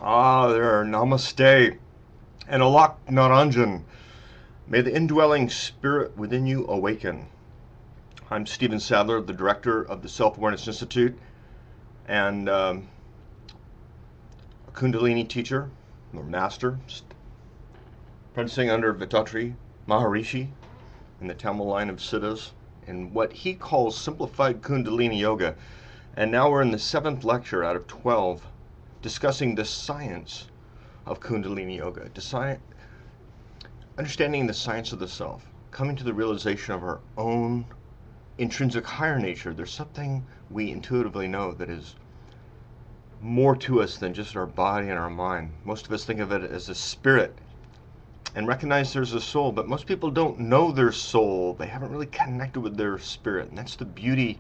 Ah, there, namaste, and alak naranjan. May the indwelling spirit within you awaken. I'm Stephen Sadler, the director of the Self-Awareness Institute, and a Kundalini teacher, or master, apprenticing under Vitatri Maharishi in the Tamil line of siddhas, in what he calls Simplified Kundalini Yoga. And now we're in the 7th lecture out of 12, discussing the science of Kundalini Yoga, understanding the science of the self, coming to the realization of our own intrinsic higher nature. There's something we intuitively know that is more to us than just our body and our mind. Most of us think of it as a spirit and recognize there's a soul, but most people don't know their soul. They haven't really connected with their spirit. And that's the beauty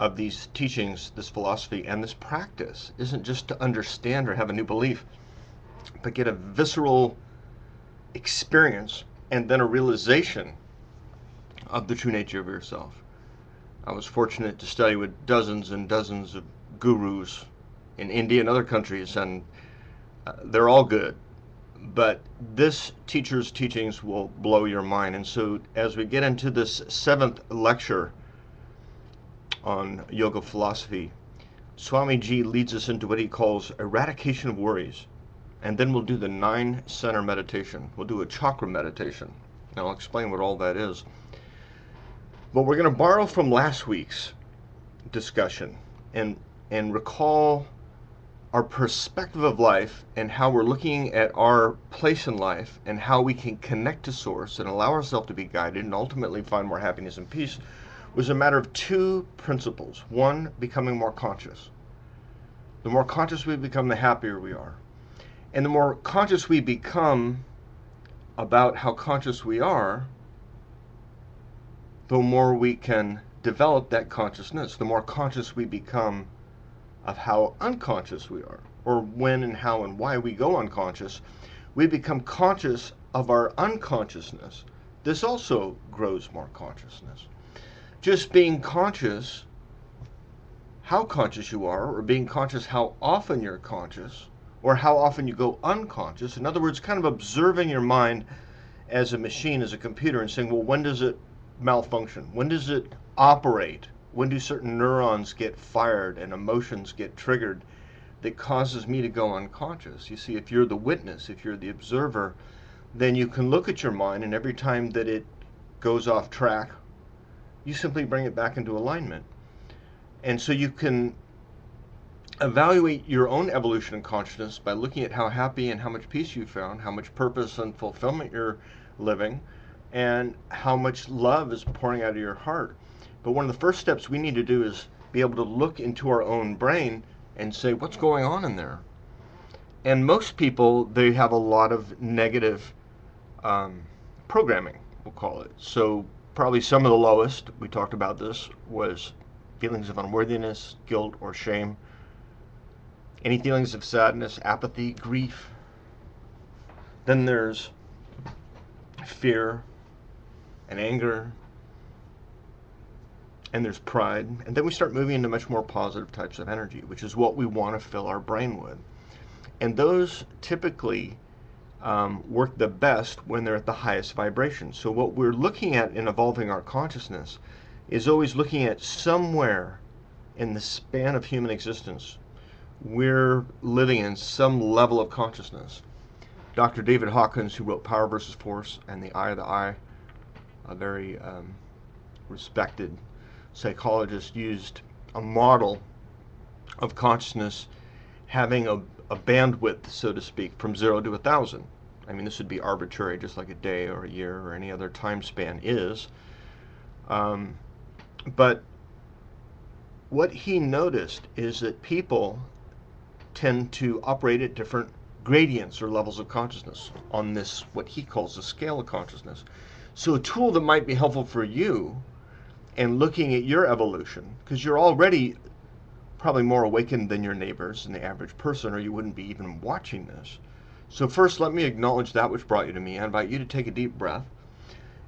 of these teachings, this philosophy, and this practice. Isn't just to understand or have a new belief, but get a visceral experience and then a realization of the true nature of yourself. I was fortunate to study with dozens and dozens of gurus in India and other countries, and they're all good. But this teacher's teachings will blow your mind. And so, as we get into this 7th lecture on yoga philosophy, Swamiji leads us into what he calls eradication of worries. And then we'll do the 9 center meditation. We'll do a chakra meditation. And I'll explain what all that is. But we're going to borrow from last week's discussion and recall our perspective of life and how we're looking at our place in life and how we can connect to source and allow ourselves to be guided and ultimately find more happiness and peace was a matter of 2 principles. One, becoming more conscious. The more conscious we become, the happier we are. And the more conscious we become about how conscious we are, the more we can develop that consciousness. The more conscious we become of how unconscious we are, or when and how and why we go unconscious, we become conscious of our unconsciousness. This also grows more consciousness. Just being conscious how conscious you are, or being conscious how often you're conscious, or how often you go unconscious. In other words, kind of observing your mind as a machine, as a computer, and saying, well, when does it malfunction? When does it operate? When do certain neurons get fired and emotions get triggered that causes me to go unconscious? You see, if you're the witness, if you're the observer, then you can look at your mind, and every time that it goes off track, you simply bring it back into alignment. And so you can evaluate your own evolution in consciousness by looking at how happy and how much peace you found, how much purpose and fulfillment you're living, and how much love is pouring out of your heart. But one of the first steps we need to do is be able to look into our own brain and say, what's going on in there? And most people, they have a lot of negative programming, we'll call it. So probably some of the lowest, we talked about this, was feelings of unworthiness, guilt, or shame. Any feelings of sadness, apathy, grief. Then there's fear and anger. And there's pride. And then we start moving into much more positive types of energy, which is what we want to fill our brain with. And those typically work the best when they're at the highest vibration. So what we're looking at in evolving our consciousness is always looking at somewhere in the span of human existence we're living in some level of consciousness. Dr. David Hawkins, who wrote Power versus Force and The Eye of the I, a very respected psychologist, used a model of consciousness having a bandwidth, so to speak, from 0 to 1,000. I mean, this would be arbitrary, just like a day or a year or any other time span is. But what he noticed is that people tend to operate at different gradients or levels of consciousness on this, what he calls the scale of consciousness. So a tool that might be helpful for you in looking at your evolution, because you're already probably more awakened than your neighbors and the average person, or you wouldn't be even watching this. So first, let me acknowledge that which brought you to me. I invite you to take a deep breath,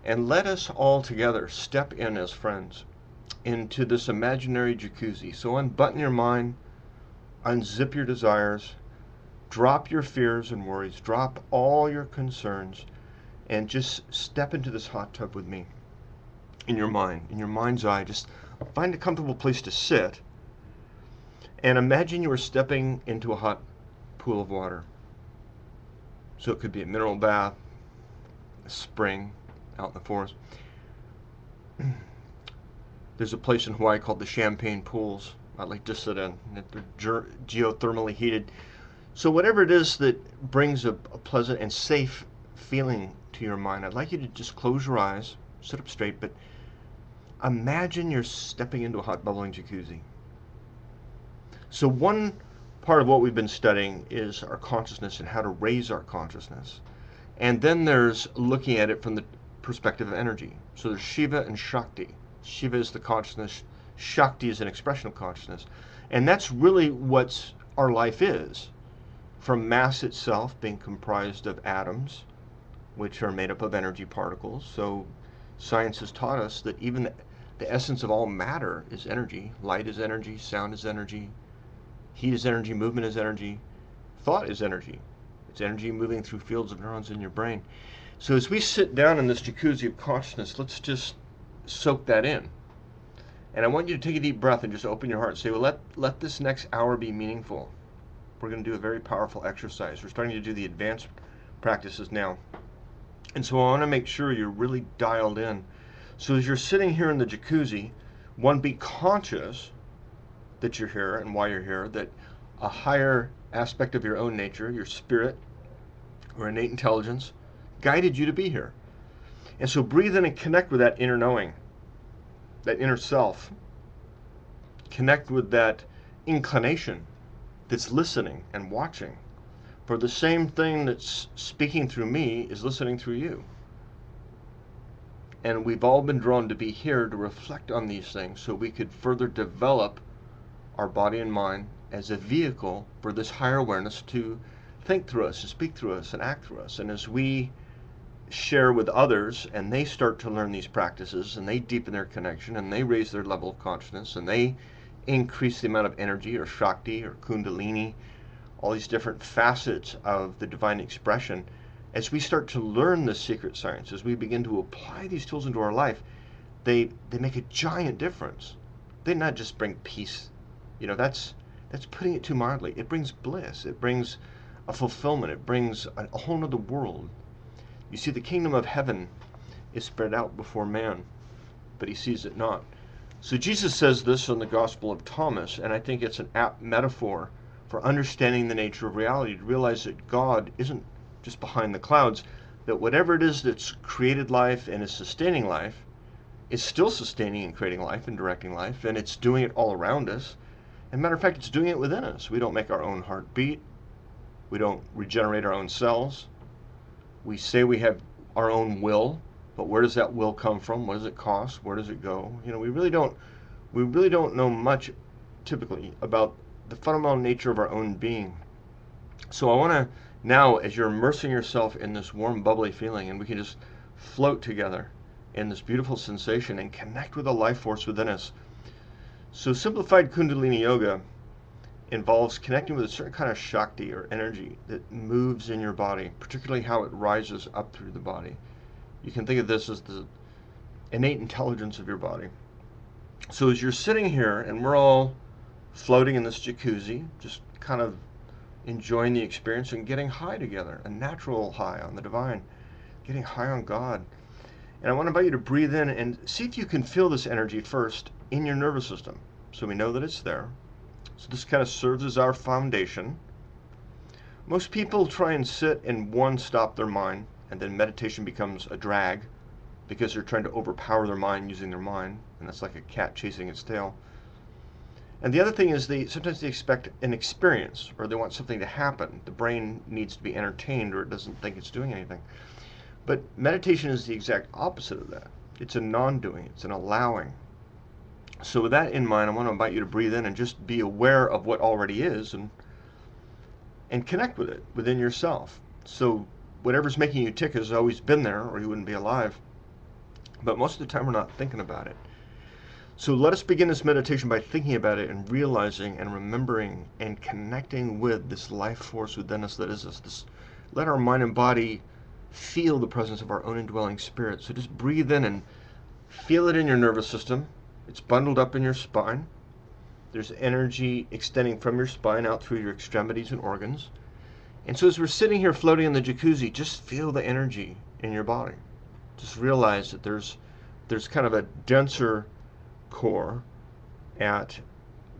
and let us all together step in as friends into this imaginary jacuzzi. So unbutton your mind, unzip your desires, Drop your fears and worries, drop all your concerns, and just step into this hot tub with me in your mind's eye. Just find a comfortable place to sit and imagine you are stepping into a hot pool of water. So it could be a mineral bath, a spring out in the forest. There's a place in Hawaii called the Champagne Pools I'd like to sit in. They're geothermally heated. So whatever it is that brings a pleasant and safe feeling to your mind, I'd like you to just close your eyes, sit up straight, but imagine you're stepping into a hot bubbling jacuzzi. So one part of what we've been studying is our consciousness and how to raise our consciousness. And then there's looking at it from the perspective of energy. So there's Shiva and Shakti. Shiva is the consciousness, Shakti is an expression of consciousness. And that's really what our life is. From mass itself being comprised of atoms, which are made up of energy particles. So science has taught us that even the essence of all matter is energy. Light is energy, sound is energy, heat is energy, movement is energy, thought is energy. It's energy moving through fields of neurons in your brain. So as we sit down in this jacuzzi of consciousness, let's just soak that in. And I want you to take a deep breath and just open your heart and say, well, let this next hour be meaningful. We're going to do a very powerful exercise. We're starting to do the advanced practices now. And so I want to make sure you're really dialed in. So as you're sitting here in the jacuzzi, one, be conscious that you're here and why you're here, that a higher aspect of your own nature, your spirit or innate intelligence, guided you to be here. And so breathe in and connect with that inner knowing, that inner self. Connect with that inclination that's listening and watching. For the same thing that's speaking through me is listening through you. And we've all been drawn to be here to reflect on these things so we could further develop our body and mind as a vehicle for this higher awareness to think through us and speak through us and act through us. And as we share with others and they start to learn these practices and they deepen their connection and they raise their level of consciousness and they increase the amount of energy or Shakti or Kundalini, all these different facets of the divine expression, as we start to learn the secret science, as we begin to apply these tools into our life, they make a giant difference. They not just bring peace, that's putting it too mildly. It brings bliss. It brings a fulfillment. It brings a whole other world. You see, the kingdom of heaven is spread out before man, but he sees it not. So Jesus says this in the Gospel of Thomas, and I think it's an apt metaphor for understanding the nature of reality, to realize that God isn't just behind the clouds, that whatever it is that's created life and is sustaining life is still sustaining and creating life and directing life, and it's doing it all around us. As a matter of fact, it's doing it within us. We don't make our own heart beat. We don't regenerate our own cells. We say we have our own will, but where does that will come from? What does it cost? Where does it go? We really don't know much typically about the fundamental nature of our own being. So I want to now, as you're immersing yourself in this warm, bubbly feeling, and we can just float together in this beautiful sensation and connect with the life force within us. So simplified Kundalini yoga involves connecting with a certain kind of Shakti or energy that moves in your body, particularly how it rises up through the body. You can think of this as the innate intelligence of your body. So as you're sitting here and we're all floating in this jacuzzi, just kind of enjoying the experience and getting high together, a natural high on the divine, getting high on God. And I want to invite you to breathe in and see if you can feel this energy first in your nervous system, so we know that it's there. So this kind of serves as our foundation. Most people try and sit and stop their mind, and then meditation becomes a drag because they're trying to overpower their mind using their mind, and that's like a cat chasing its tail. And the other thing is sometimes they expect an experience, or they want something to happen. The brain needs to be entertained, or it doesn't think it's doing anything. But meditation is the exact opposite of that. It's a non-doing, it's an allowing. So with that in mind, I want to invite you to breathe in and just be aware of what already is and connect with it within yourself. So whatever's making you tick has always been there, or you wouldn't be alive. But most of the time we're not thinking about it. So let us begin this meditation by thinking about it and realizing and remembering and connecting with this life force within us that is us. Let our mind and body feel the presence of our own indwelling spirit. So just breathe in and feel it in your nervous system. It's bundled up in your spine. There's energy extending from your spine out through your extremities and organs. And so as we're sitting here floating in the jacuzzi, just feel the energy in your body. Just realize that there's kind of a denser core at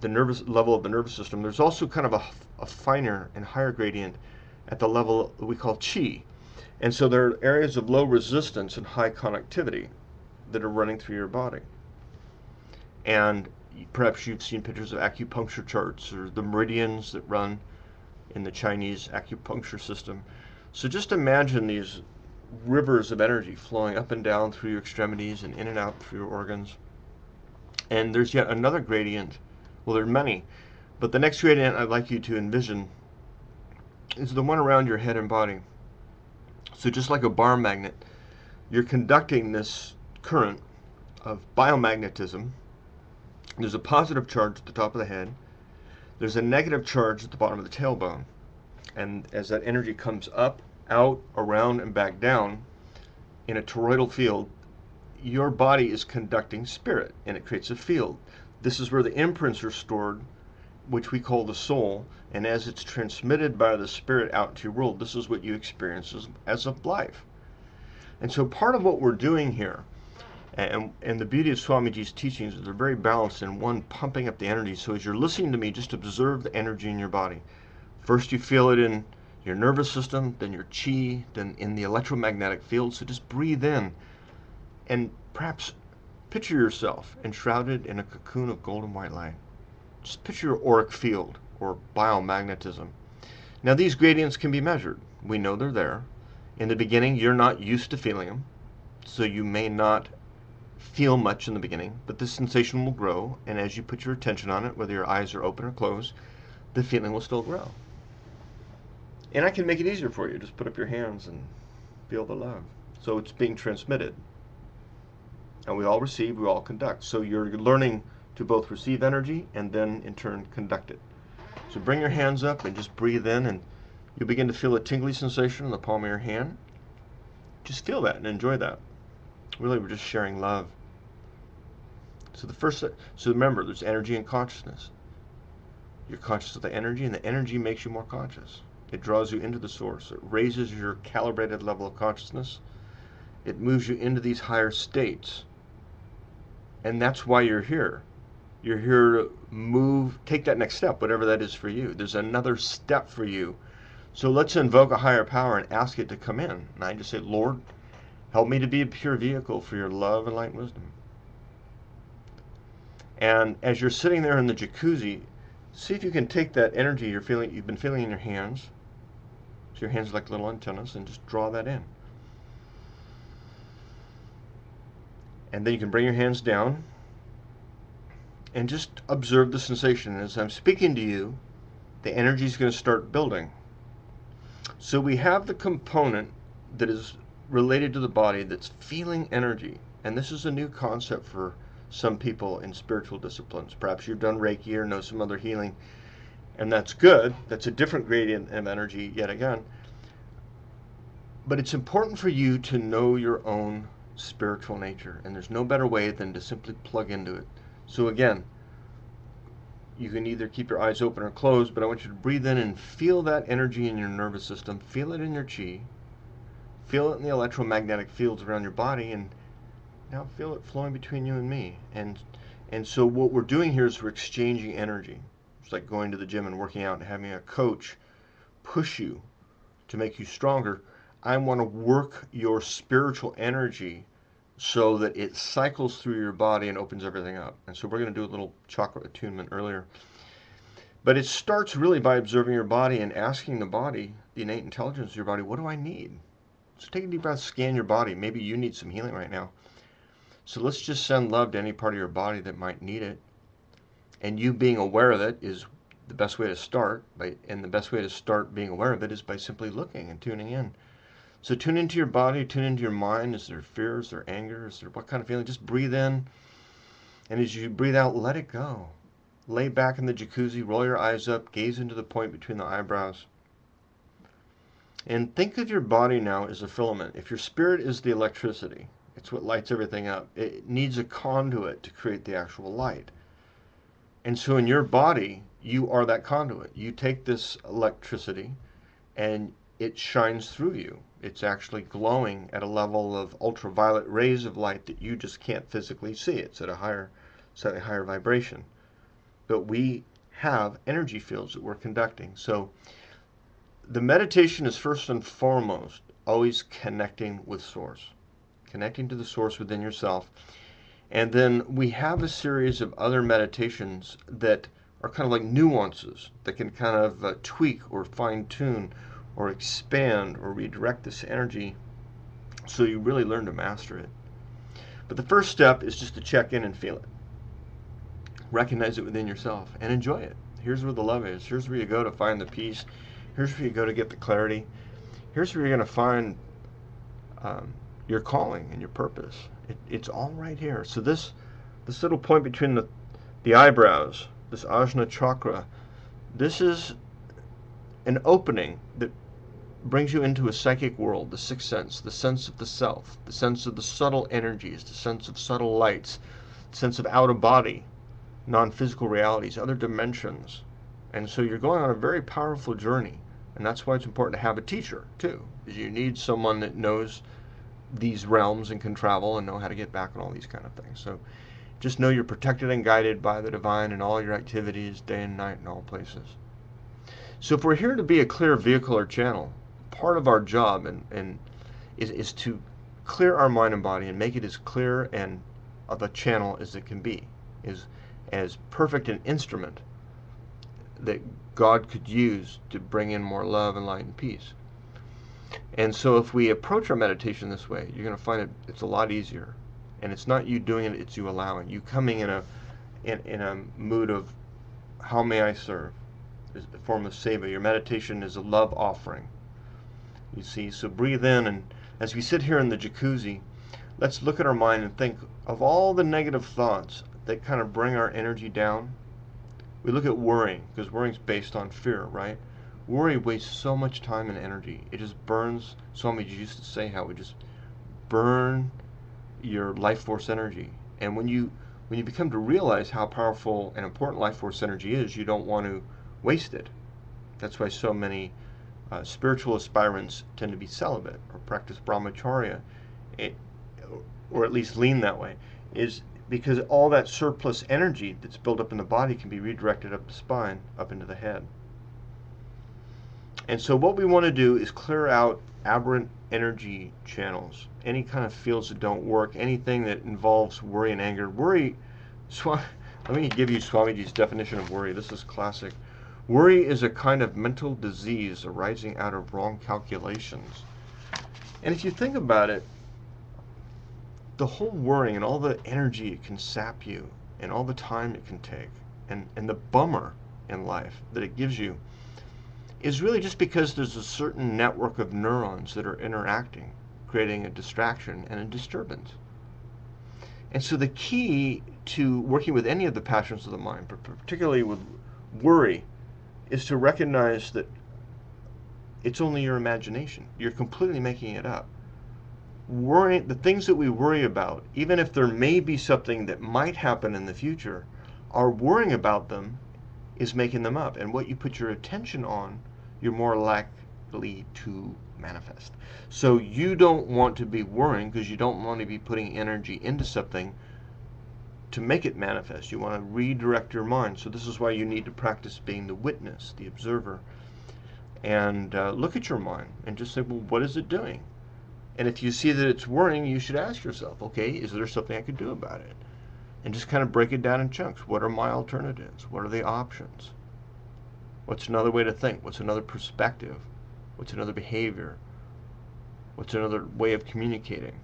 the nervous level of the nervous system. There's also kind of a finer and higher gradient at the level that we call chi. And so there are areas of low resistance and high connectivity that are running through your body. And perhaps you've seen pictures of acupuncture charts or the meridians that run in the Chinese acupuncture system. So just imagine these rivers of energy flowing up and down through your extremities and in and out through your organs. And there's yet another gradient. Well, there are many, but the next gradient I'd like you to envision is the one around your head and body. So just like a bar magnet, you're conducting this current of biomagnetism. There's a positive charge at the top of the head. There's a negative charge at the bottom of the tailbone. And as that energy comes up, out, around, and back down in a toroidal field, your body is conducting spirit, and it creates a field. This is where the imprints are stored, which we call the soul, and as it's transmitted by the spirit out into your world, this is what you experience as of life. And so part of what we're doing here, and the beauty of Swamiji's teachings is they're very balanced and one pumping up the energy. So as you're listening to me, just observe the energy in your body. First you feel it in your nervous system, then your chi, then in the electromagnetic field. So just breathe in and perhaps picture yourself enshrouded in a cocoon of golden white light. Just picture your auric field or biomagnetism. Now these gradients can be measured. We know they're there. In the beginning, you're not used to feeling them, so you may not feel much in the beginning, but the sensation will grow, and as you put your attention on it, whether your eyes are open or closed, the feeling will still grow. And I can make it easier for you. Just put up your hands and feel the love. So it's being transmitted. And we all receive, we all conduct. So you're learning to both receive energy and then in turn conduct it. So bring your hands up and just breathe in, and you'll begin to feel a tingly sensation in the palm of your hand. Just feel that and enjoy that. Really, we're just sharing love. So remember, there's energy and consciousness. You're conscious of the energy, and the energy makes you more conscious. It draws you into the source. It raises your calibrated level of consciousness. It moves you into these higher states. And that's why you're here. You're here to take that next step, whatever that is for you. There's another step for you. So let's invoke a higher power and ask it to come in. And I just say, Lord, help me to be a pure vehicle for your love and light and wisdom. And as you're sitting there in the jacuzzi, see if you can take that energy you've been feeling in your hands. So your hands are like little antennas, and just draw that in. And then you can bring your hands down and just observe the sensation. As I'm speaking to you, the energy is going to start building. So we have the component that is related to the body that's feeling energy. And this is a new concept for some people in spiritual disciplines. Perhaps you've done Reiki or know some other healing, and that's good. That's a different gradient of energy yet again. But it's important for you to know your own spiritual nature, and there's no better way than to simply plug into it. So again, you can either keep your eyes open or closed, but I want you to breathe in and feel that energy in your nervous system, feel it in your chi, feel it in the electromagnetic fields around your body, and now feel it flowing between you and me. And so what we're doing here is we're exchanging energy. It's like going to the gym and working out and having a coach push you to make you stronger. I want to work your spiritual energy so that it cycles through your body and opens everything up. And so we're going to do a little chakra attunement earlier. But it starts really by observing your body and asking the body, the innate intelligence of your body, what do I need? So take a deep breath, scan your body. Maybe you need some healing right now. So let's just send love to any part of your body that might need it. And you being aware of it is the best way to start. And the best way to start being aware of it is by simply looking and tuning in. So tune into your body, tune into your mind. Is there fear? Is there anger? Is there what kind of feeling? Just breathe in And as you breathe out, let it go. Lay back in the jacuzzi, roll your eyes up, gaze into the point between the eyebrows. And think of your body now as a filament. If your spirit is the electricity, it's what lights everything up. It needs a conduit to create the actual light. And so in your body, you are that conduit. You take this electricity and it shines through you. It's actually glowing at a level of ultraviolet rays of light that you just can't physically see. It's at a slightly higher vibration. But we have energy fields that we're conducting. So the meditation is first and foremost always connecting with Source, connecting to the Source within yourself. And then we have a series of other meditations that are kind of like nuances that can kind of tweak or fine-tune or expand or redirect this energy so you really learn to master it. But the first step is just to check in and feel it. Recognize it within yourself and enjoy it. Here's where the love is. Here's where you go to find the peace. Here's where you go to get the clarity. Here's where you're going to find your calling and your purpose. It's all right here. So this little point between the eyebrows, this Ajna chakra, this is an opening that brings you into a psychic world, the sixth sense, the sense of the self, the sense of the subtle energies, the sense of subtle lights, the sense of out-of-body, non-physical realities, other dimensions. And so you're going on a very powerful journey. And that's why it's important to have a teacher, too, because you need someone that knows these realms and can travel and know how to get back and all these kind of things. So just know you're protected and guided by the divine in all your activities, day and night, in all places. So if we're here to be a clear vehicle or channel, part of our job is to clear our mind and body and make it as clear and of a channel as it can be, is as perfect an instrument that God could use to bring in more love and light and peace. And so if we approach our meditation this way, you're going to find it's a lot easier. And it's not you doing it, it's you allowing. You coming in a mood of, how may I serve? Is a form of seva. Your meditation is a love offering. You see, so breathe in, and as we sit here in the jacuzzi, let's look at our mind and think of all the negative thoughts that kind of bring our energy down. We look at worrying, because worrying is based on fear, right? Worry wastes so much time and energy. It just burns. Swami used to say how it would just burn your life force energy. And when you become to realize how powerful and important life force energy is, you don't want to waste it. That's why so many spiritual aspirants tend to be celibate or practice brahmacharya, or at least lean that way, is because all that surplus energy that's built up in the body can be redirected up the spine, up into the head. And so what we want to do is clear out aberrant energy channels, any kind of fields that don't work, anything that involves worry and anger. Worry, let me give you Swamiji's definition of worry. This is classic. Worry is a kind of mental disease arising out of wrong calculations. And if you think about it, the whole worrying and all the energy it can sap you and all the time it can take and the bummer in life that it gives you is really just because there's a certain network of neurons that are interacting, creating a distraction and a disturbance. And so the key to working with any of the passions of the mind, but particularly with worry, is to recognize that it's only your imagination. You're completely making it up. Worry, the things that we worry about, even if there may be something that might happen in the future, our worrying about them is making them up. And what you put your attention on, you're more likely to manifest. So you don't want to be worrying because you don't want to be putting energy into something to make it manifest. You want to redirect your mind. So this is why you need to practice being the witness, the observer, and look at your mind and just say, well, what is it doing? And if you see that it's worrying, you should ask yourself, okay, is there something I could do about it? And just kind of break it down in chunks. What are my alternatives? What are the options? What's another way to think? What's another perspective? What's another behavior? What's another way of communicating?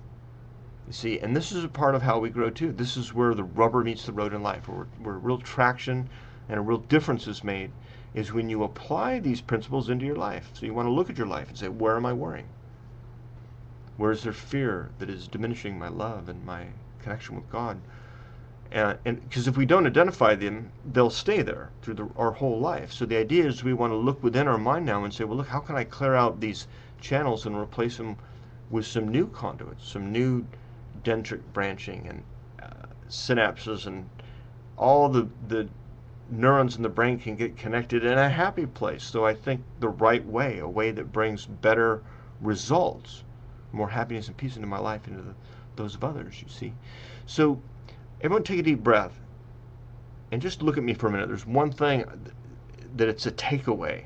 You see, and this is a part of how we grow too. This is where the rubber meets the road in life, where real traction and a real difference is made, is when you apply these principles into your life. So you want to look at your life and say, where am I worrying? Where is there fear that is diminishing my love and my connection with God? And because if we don't identify them, they'll stay there through our whole life. So the idea is we want to look within our mind now and say, well, look, how can I clear out these channels and replace them with some new conduits, some new dendritic branching and synapses, and all the neurons in the brain can get connected in a happy place. So I think the right way, a way that brings better results, more happiness and peace into my life, into those of others, you see. So everyone take a deep breath and just look at me for a minute. There's one thing that it's a takeaway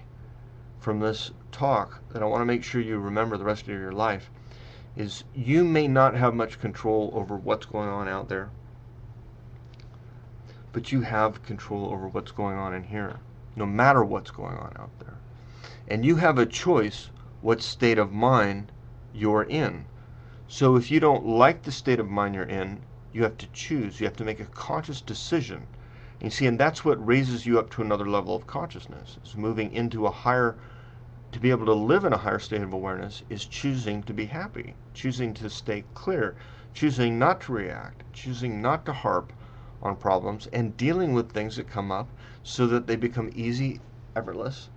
from this talk that I want to make sure you remember the rest of your life, is you may not have much control over what's going on out there, but you have control over what's going on in here, no matter what's going on out there. And you have a choice what state of mind you're in. So if you don't like the state of mind you're in, you have to choose. You have to make a conscious decision. And you see, and that's what raises you up to another level of consciousness. It's moving into a higher, to be able to live in a higher state of awareness is choosing to be happy, choosing to stay clear, choosing not to react, choosing not to harp on problems, and dealing with things that come up so that they become easy, effortless,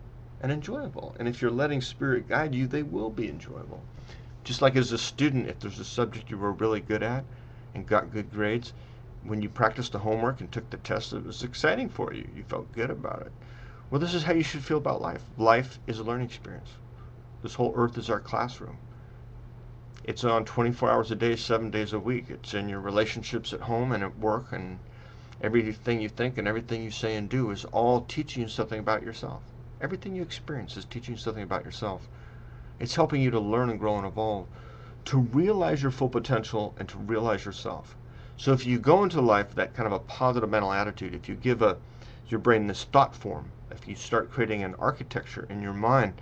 and enjoyable. And if you're letting spirit guide you, they will be enjoyable. Just like as a student, if there's a subject you were really good at and got good grades, when you practiced the homework and took the test, it was exciting for you. You felt good about it. Well, this is how you should feel about life. Life is a learning experience. This whole earth is our classroom. It's on 24 hours a day, 7 days a week. It's in your relationships at home and at work, and everything you think and everything you say and do is all teaching you something about yourself. Everything you experience is teaching you something about yourself. It's helping you to learn and grow and evolve, to realize your full potential and to realize yourself. So if you go into life with that kind of a positive mental attitude, if you give your brain this thought form, if you start creating an architecture in your mind,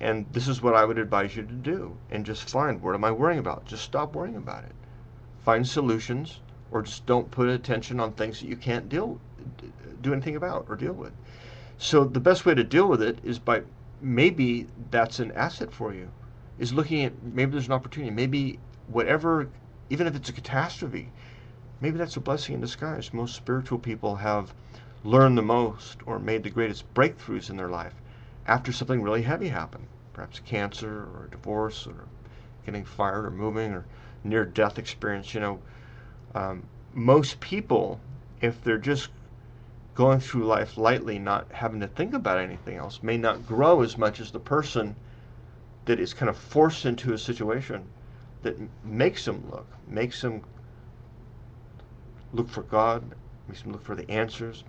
and this is what I would advise you to do, and just find, what am I worrying about? Just stop worrying about it. Find solutions, or just don't put attention on things that you can't do anything about or deal with. So the best way to deal with it is by, maybe that's an asset for you, is looking at, maybe there's an opportunity, maybe whatever, even if it's a catastrophe, maybe that's a blessing in disguise. Most spiritual people have learned the most or made the greatest breakthroughs in their life after something really heavy happened, perhaps cancer or divorce or getting fired or moving or near-death experience. Most people, if they're just going through life lightly, not having to think about anything else, may not grow as much as the person that is kind of forced into a situation that makes them look for God, makes them look for the answers.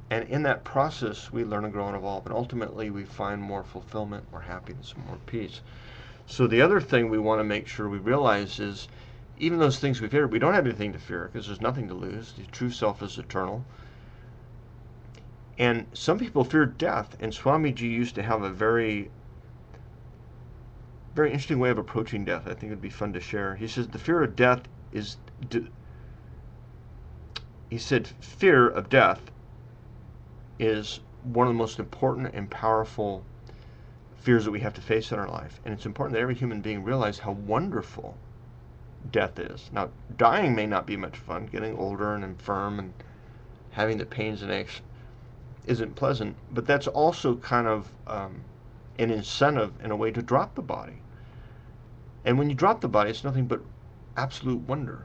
And in that process, we learn and grow and evolve. And ultimately, we find more fulfillment, more happiness, and more peace. So the other thing we want to make sure we realize is, even those things we fear, we don't have anything to fear because there's nothing to lose. The true self is eternal. And some people fear death. And Swamiji used to have a very, very interesting way of approaching death. I think it would be fun to share. He says the fear of death is, he said, fear of death is one of the most important and powerful fears that we have to face in our life. And it's important that every human being realize how wonderful death is. Now, dying may not be much fun. Getting older and infirm and having the pains and aches isn't pleasant, but that's also kind of an incentive in a way to drop the body. And when you drop the body, it's nothing but absolute wonder.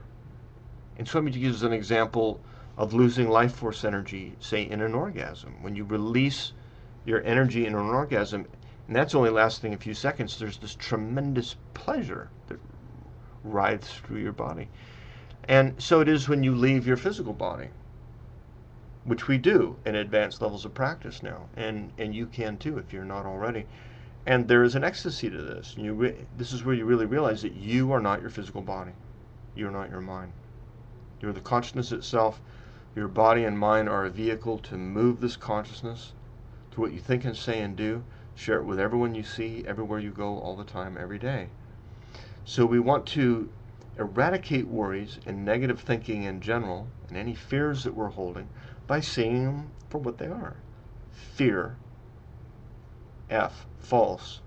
And Swamiji gives an example of losing life force energy, say in an orgasm. When you release your energy in an orgasm, and that's only lasting a few seconds, there's this tremendous pleasure that rides through your body. And so it is when you leave your physical body, which we do in advanced levels of practice now, and you can too if you're not already. And there is an ecstasy to this. This is where you really realize that you are not your physical body. You are not your mind. You're the consciousness itself. Your body and mind are a vehicle to move this consciousness to what you think and say and do. Share it with everyone you see, everywhere you go, all the time, every day. So we want to eradicate worries and negative thinking in general, and any fears that we're holding, by seeing them for what they are. Fear, F, false,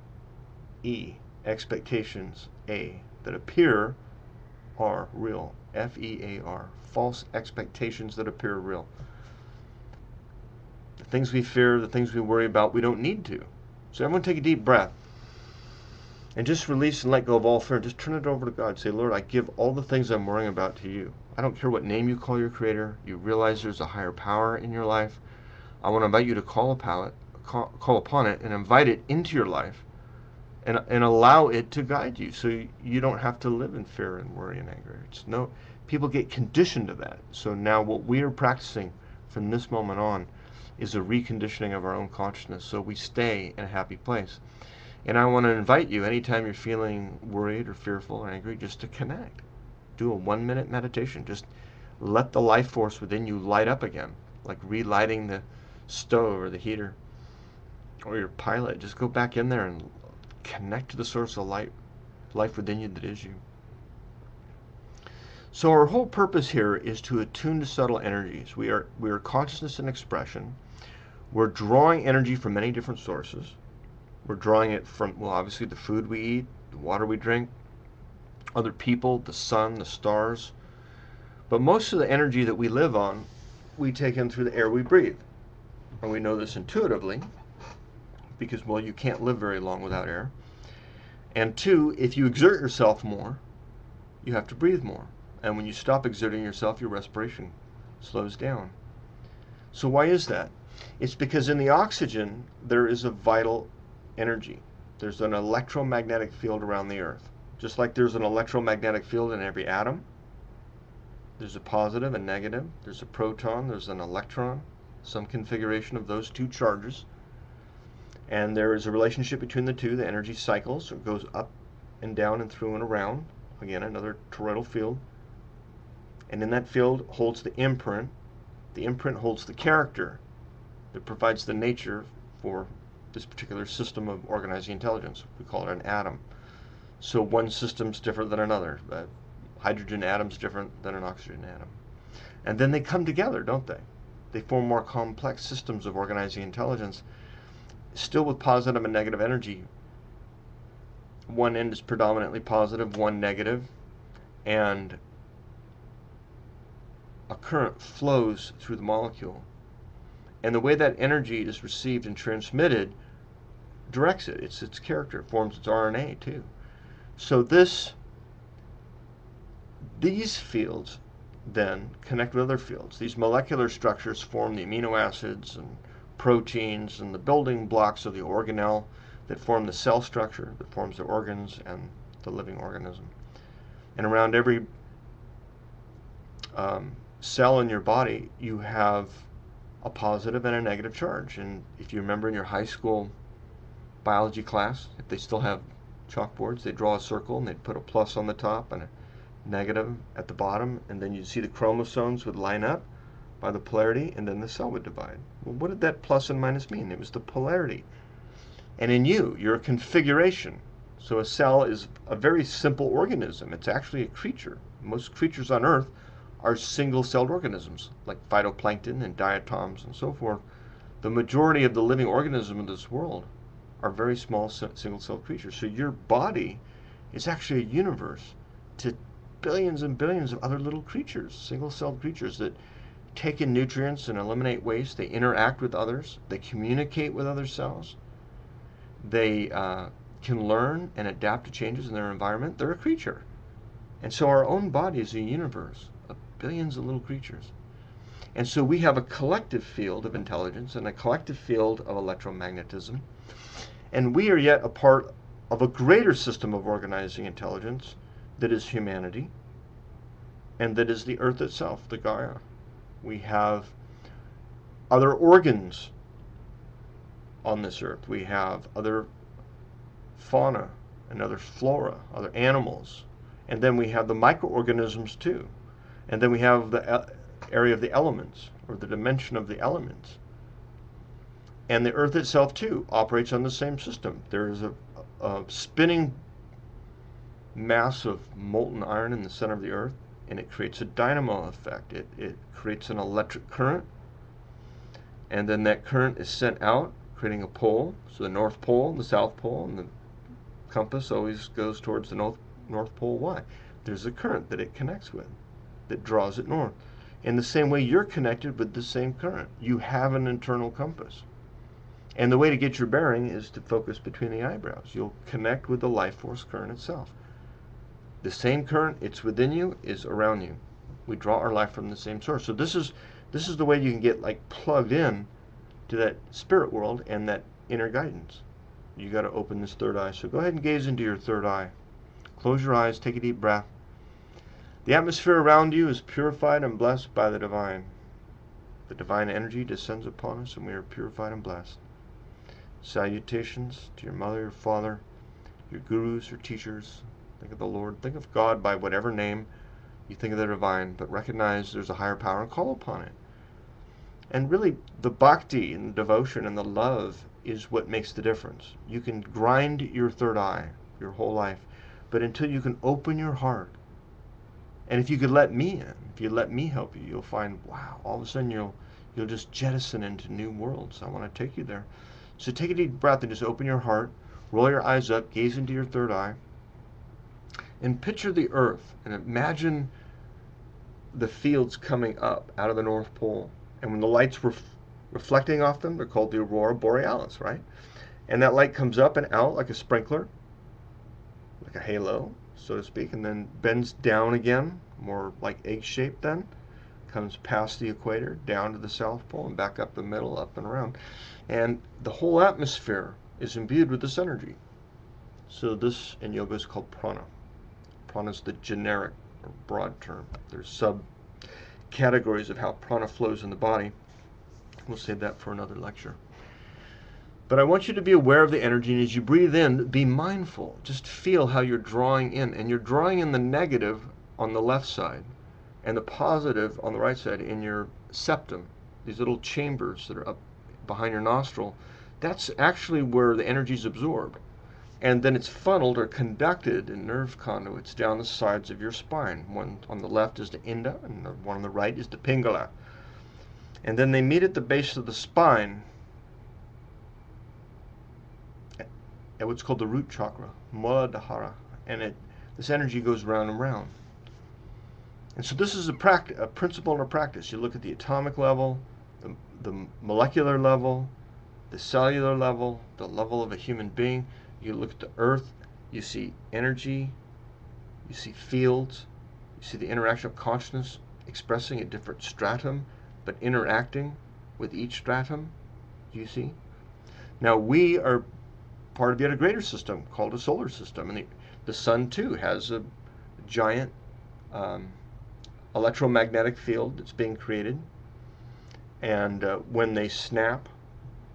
E, expectations, A, that appear are real F-E-A-R. False expectations that appear real. The things we fear, the things we worry about, we don't need to. So everyone take a deep breath. And just release and let go of all fear. Just turn it over to God. Say, Lord, I give all the things I'm worrying about to you. I don't care what name you call your Creator. You realize there's a higher power in your life. I want to invite you to call upon it and invite it into your life and allow it to guide you so you don't have to live in fear and worry and anger. People get conditioned to that. So now what we are practicing from this moment on is a reconditioning of our own consciousness so we stay in a happy place. And I want to invite you, anytime you're feeling worried or fearful or angry, just to connect. Do a 1-minute meditation. Just let the life force within you light up again, like relighting the stove or the heater or your pilot. Just go back in there and connect to the source of life within you that is you. So our whole purpose here is to attune to subtle energies. We are consciousness and expression. We're drawing energy from many different sources. We're drawing it from, well, obviously the food we eat, the water we drink, other people, the sun, the stars. But most of the energy that we live on, we take in through the air we breathe. And we know this intuitively because, well, you can't live very long without air. And two, if you exert yourself more, you have to breathe more. And when you stop exerting yourself, your respiration slows down. So why is that? It's because in the oxygen, there is a vital energy. There's an electromagnetic field around the earth. Just like there's an electromagnetic field in every atom. There's a positive and negative. There's a proton, there's an electron, some configuration of those two charges. And there is a relationship between the two. The energy cycles, so it goes up and down and through and around. Again, another toroidal field. And in that field holds the imprint. The imprint holds the character that provides the nature for this particular system of organizing intelligence. We call it an atom. So one system's different than another. A hydrogen atom's different than an oxygen atom. And then they come together, don't they? They form more complex systems of organizing intelligence, still with positive and negative energy. One end is predominantly positive, one negative, and a current flows through the molecule. And the way that energy is received and transmitted directs it. It's its character. It forms its RNA too. So these fields then connect with other fields. These molecular structures form the amino acids and proteins and the building blocks of the organelle that form the cell structure that forms the organs and the living organism. And around every cell in your body, you have a positive and a negative charge. And if you remember in your high school biology class, if they still have chalkboards, they draw a circle and they'd put a plus on the top and a negative at the bottom, and then you'd see the chromosomes would line up by the polarity, and then the cell would divide. Well, what did that plus and minus mean? It was the polarity. And in you're a configuration. So a cell is a very simple organism. It's actually a creature. Most creatures on Earth are single-celled organisms, like phytoplankton and diatoms and so forth. The majority of the living organisms in this world are very small single-celled creatures. So your body is actually a universe to billions and billions of other little creatures, single-celled creatures that take in nutrients and eliminate waste. They interact with others. They communicate with other cells. They can learn and adapt to changes in their environment. They're a creature. And so our own body is a universe of billions of little creatures. And so we have a collective field of intelligence and a collective field of electromagnetism. And we are yet a part of a greater system of organizing intelligence that is humanity and that is the earth itself, the Gaia. We have other organs on this earth. We have other fauna and other flora, other animals. And then we have the microorganisms too. And then we have the area of the elements, or the dimension of the elements. And the earth itself too operates on the same system. There is a spinning mass of molten iron in the center of the earth, and it creates a dynamo effect. It creates an electric current, and then that current is sent out, creating a pole. So the North Pole and the South Pole, and the compass always goes towards the North Pole. Why? There's a current that it connects with. that draws it north. In the same way, you're connected with the same current. You have an internal compass. And the way to get your bearing is to focus between the eyebrows. You'll connect with the life force current itself. The same current, it's within you, is around you. We draw our life from the same source. So this is the way you can get like plugged in to that spirit world and that inner guidance. You got to open this third eye. So go ahead and gaze into your third eye. Close your eyes, take a deep breath. The atmosphere around you is purified and blessed by the divine. The divine energy descends upon us and we are purified and blessed. Salutations to your mother, your father, your gurus, your teachers. Think of the Lord. Think of God by whatever name you think of the divine, but recognize there's a higher power and call upon it. And really, the bhakti and the devotion and the love is what makes the difference. You can grind your third eye your whole life, but until you can open your heart, and if you could let me in, if you let me help you, you'll find, wow, all of a sudden you'll just jettison into new worlds. I want to take you there. So take a deep breath and just open your heart, roll your eyes up, gaze into your third eye, and picture the earth, and imagine the fields coming up out of the North Pole. And when the lights were reflecting off them, they're called the aurora borealis, right? And that light comes up and out like a sprinkler, like a halo, so to speak, and then bends down again, more like egg-shaped then, comes past the equator, down to the South Pole, and back up the middle, up and around. And the whole atmosphere is imbued with this energy. So this in yoga is called prana. Prana is the generic or broad term. There's sub-categories of how prana flows in the body. We'll save that for another lecture. But I want you to be aware of the energy, and as you breathe in, be mindful. Just feel how you're drawing in. And you're drawing in the negative on the left side and the positive on the right side in your septum, these little chambers that are up behind your nostril. That's actually where the energy is absorbed. And then it's funneled or conducted in nerve conduits down the sides of your spine. One on the left is the Inda, and the one on the right is the Pingala. And then they meet at the base of the spine at what's called the root chakra, Muladhara, and this energy goes round and round. And so this is a principle and a practice. You look at the atomic level, the molecular level, the cellular level, the level of a human being. You look at the earth, you see energy, you see fields, you see the interaction of consciousness expressing a different stratum, but interacting with each stratum, you see? Now we are part of yet a greater system called a solar system, and the sun too has a giant electromagnetic field that's being created, and when they snap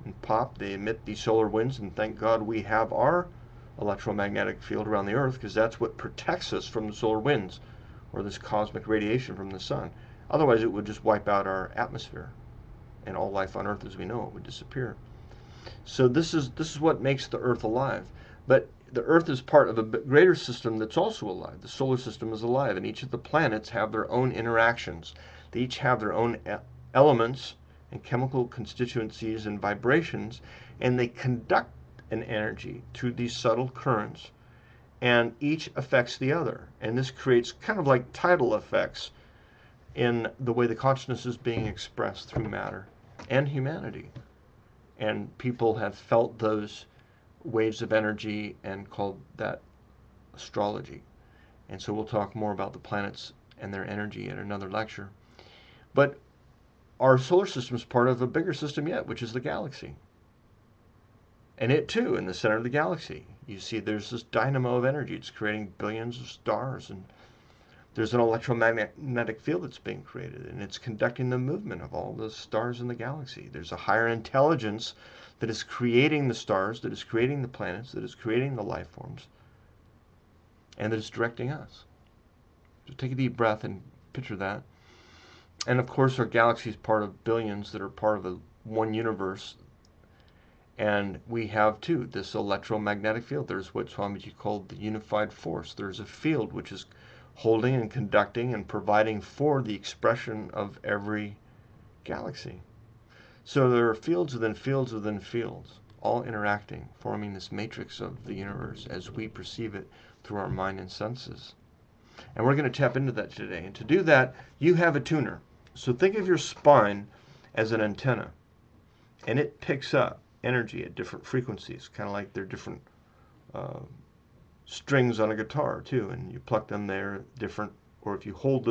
and pop, they emit these solar winds, and thank God we have our electromagnetic field around the earth, because that's what protects us from the solar winds or this cosmic radiation from the sun. Otherwise it would just wipe out our atmosphere, and all life on earth as we know it would disappear. So this is what makes the earth alive. But the earth is part of a greater system that's also alive. The solar system is alive, and each of the planets have their own interactions. They each have their own elements and chemical constituencies and vibrations, and they conduct an energy through these subtle currents, and each affects the other. And this creates kind of like tidal effects in the way the consciousness is being expressed through matter and humanity. And people have felt those waves of energy and called that astrology. And so we'll talk more about the planets and their energy in another lecture. But our solar system is part of a bigger system yet, which is the galaxy. And it too, in the center of the galaxy, you see there's this dynamo of energy. It's creating billions of stars, and there's an electromagnetic field that's being created, and it's conducting the movement of all the stars in the galaxy. There's a higher intelligence that is creating the stars, that is creating the planets, that is creating the life forms, and that is directing us. So take a deep breath and picture that. And of course our galaxy is part of billions that are part of one universe. And we have too this electromagnetic field. There's what Swamiji called the unified force. There's a field which is holding and conducting and providing for the expression of every galaxy. So there are fields within fields within fields, all interacting, forming this matrix of the universe as we perceive it through our mind and senses. And we're going to tap into that today. And to do that, you have a tuner. So think of your spine as an antenna, and it picks up energy at different frequencies, kind of like they're different strings on a guitar too, and you pluck them there different. Or if you hold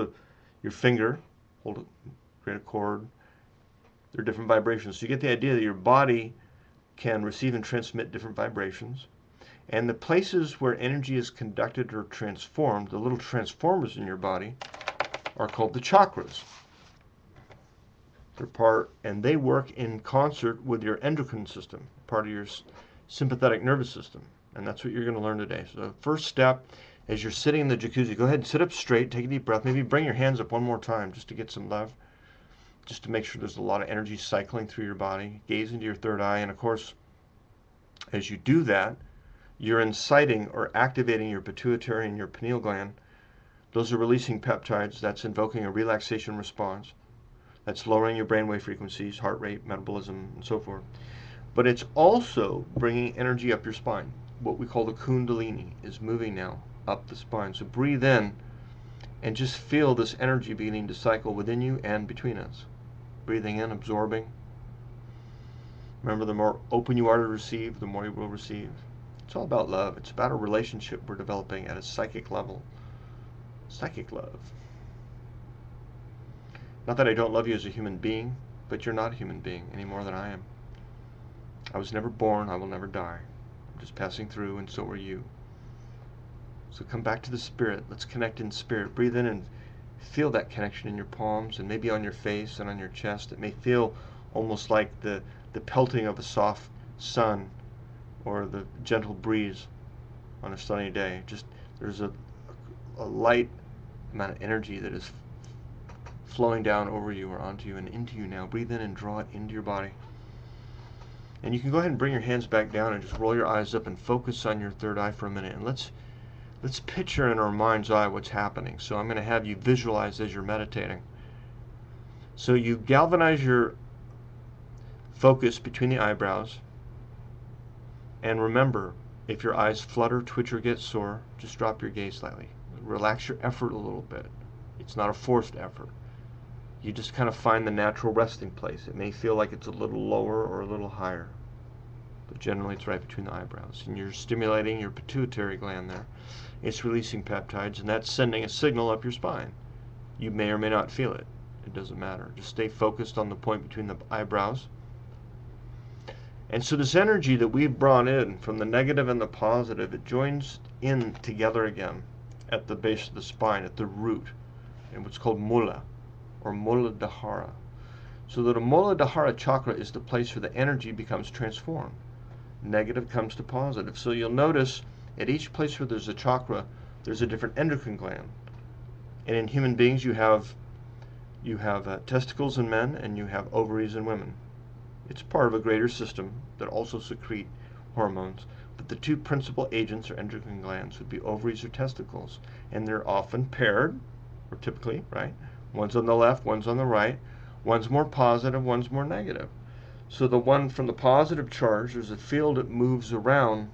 your finger, hold it, create a chord, there are different vibrations. So you get the idea that your body can receive and transmit different vibrations. And the places where energy is conducted or transformed, the little transformers in your body, are called the chakras. They're part, and they work in concert with your endocrine system, part of your sympathetic nervous system. And that's what you're going to learn today. So the first step, as you're sitting in the jacuzzi, go ahead and sit up straight, take a deep breath, maybe bring your hands up one more time just to get some love, just to make sure there's a lot of energy cycling through your body. Gaze into your third eye, and of course, as you do that, you're inciting or activating your pituitary and your pineal gland. Those are releasing peptides. That's invoking a relaxation response. That's lowering your brainwave frequencies, heart rate, metabolism, and so forth. But it's also bringing energy up your spine. What we call the Kundalini is moving now up the spine. So breathe in and just feel this energy beginning to cycle within you and between us. Breathing in, absorbing. Remember, the more open you are to receive, the more you will receive. It's all about love. It's about a relationship we're developing at a psychic level. Psychic love. Not that I don't love you as a human being, but you're not a human being any more than I am. I was never born. I will never die. I'm just passing through, and so are you. So come back to the spirit. Let's connect in spirit. Breathe in and feel that connection in your palms and maybe on your face and on your chest. It may feel almost like the pelting of a soft sun or the gentle breeze on a sunny day. Just there's a light amount of energy that is flowing down over you or onto you and into you now. Breathe in and draw it into your body. And you can go ahead and bring your hands back down and just roll your eyes up and focus on your third eye for a minute. And let's picture in our mind's eye what's happening. So I'm going to have you visualize as you're meditating. So you galvanize your focus between the eyebrows. And remember, if your eyes flutter, twitch, or get sore, just drop your gaze slightly. Relax your effort a little bit. It's not a forced effort. You just kind of find the natural resting place. It may feel like it's a little lower or a little higher, but generally it's right between the eyebrows. And you're stimulating your pituitary gland there. It's releasing peptides, and that's sending a signal up your spine. You may or may not feel it. It doesn't matter. Just stay focused on the point between the eyebrows. And so this energy that we've brought in from the negative and the positive, it joins in together again at the base of the spine, at the root, in what's called mula, or Muladhara. So that a Muladhara chakra is the place where the energy becomes transformed. Negative comes to positive. So you'll notice at each place where there's a chakra, there's a different endocrine gland. And in human beings, you have testicles in men and you have ovaries in women. It's part of a greater system that also secrete hormones. But the two principal agents or endocrine glands would be ovaries or testicles. And they're often paired, or typically, right? One's on the left, one's on the right. One's more positive, one's more negative. So the one from the positive charge, there's a field that moves around